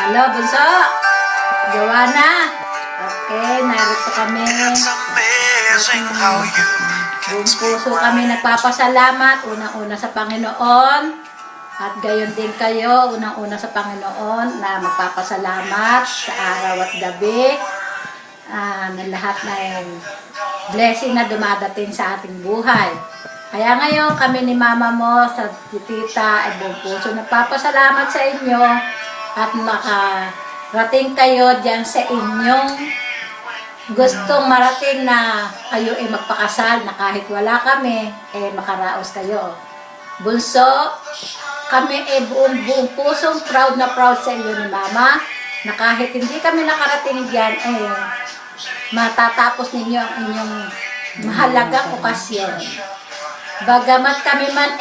Hello, Bunso. Joanna. Okay, narito kami. Buong puso kami nagpapasalamat. Unang-una sa Panginoon. At gayon din kayo, unang-una sa Panginoon na magpapasalamat sa araw at gabi. Na lahat na yung blessing na dumadating sa ating buhay. Kaya ngayon kami ni mama mo sa tita ay buong puso nagpapasalamat sa inyo at makarating kayo dyan sa inyong gustong marating na kayo ay magpakasal na kahit wala kami makaraos kayo. Bunso, kami ay buong pusong proud na proud sa iyo ni mama na kahit hindi kami nakarating dyan matatapos ninyo ang inyong mahalagang okasyon. Bagamat kami man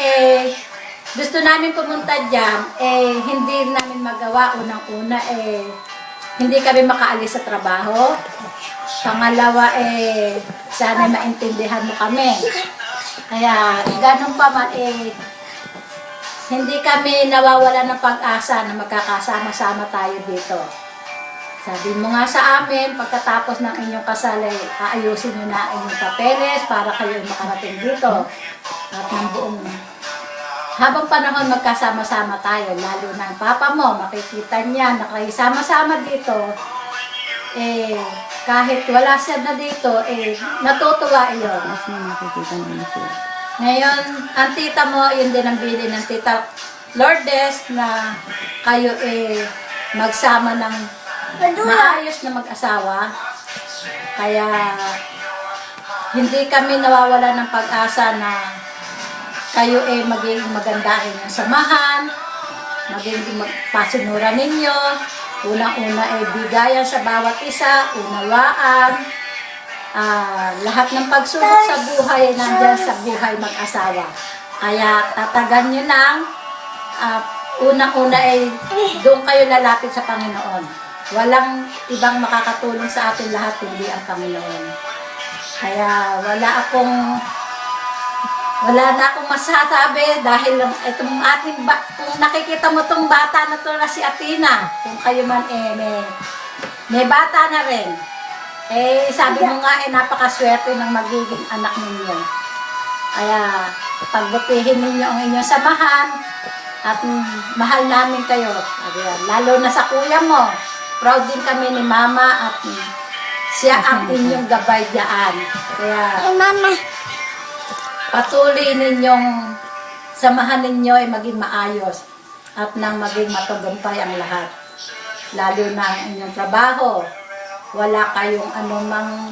gusto namin pumunta dyan, hindi namin magawa. Unang-una hindi kami makaalis sa trabaho. Pangalawa sana maintindihan mo kami. Kaya ganun pa man hindi kami nawawala ng pag-asa na magkakasama-sama tayo dito. Sabi mo nga sa amin, pagkatapos ng inyong kasal aayusin nyo na inyong papeles para kayo makarating dito. At ng buong habang panahon magkasama-sama tayo, lalo na ang papa mo, makikita niya na kayo sama-sama dito, kahit wala siya na dito, natutuwa iyon. Mas na makikita naman siya. Ngayon, ang tita mo, yun din ang bili ng tita Lourdes na kayo magsama ng maayos na mag-asawa. Kaya hindi kami nawawala ng pag-asa na kayo maging maganda rin yung samahan, maging magpasunuran ninyo. Unang-una bigayan sa bawat isa, unawaan. Lahat ng pagsubok sa buhay nandyan sa buhay mag-asawa. Kaya tatagan nyo lang. Unang-una doon kayo lalapit sa Panginoon. Walang ibang makakatulong sa atin lahat kundi ang Panginoon. Kaya wala na akong masasabi dahil itong ating kung nakikita mo tong bata na to na si Athena, kung kayo man may bata na rin. Sabi mo nga napakaswerte ng magiging anak ninyo. Kaya pagbutihin ninyo ang inyong samahan at mahal namin kayo. Lalo na sa kuya mo. Proud din kami ni mama at siya ang inyong gabay dyan. Kaya Mama. patuloy ninyong samahan ninyo maging maayos at nang maging matagumpay ang lahat. Lalo na ang inyong trabaho. Wala kayong anumang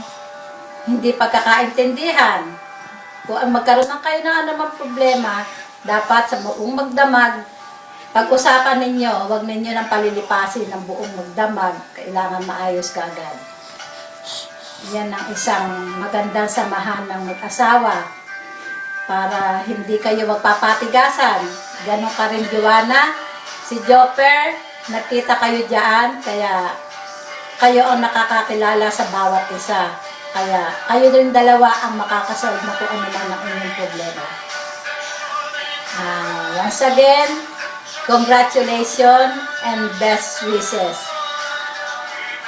hindi pagkakaintindihan. Kung magkaroon ng kayo ng anumang problema, dapat sa buong magdamag, pag-usapan ninyo, huwag ninyo nang palilipasin ng buong magdamag. Kailangan maayos ka agad. Yan ang isang magandang samahan ng mag-asawa para hindi kayo magpapatigasan. Ganon ka rin, Joanna. Si Jopper, nakita kayo dyan, kaya kayo ang nakakakilala sa bawat isa. Kaya kayo din dalawa ang makakasolve na kung ano man ang inyong problema. Once again, congratulations and best wishes.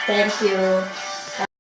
Thank you.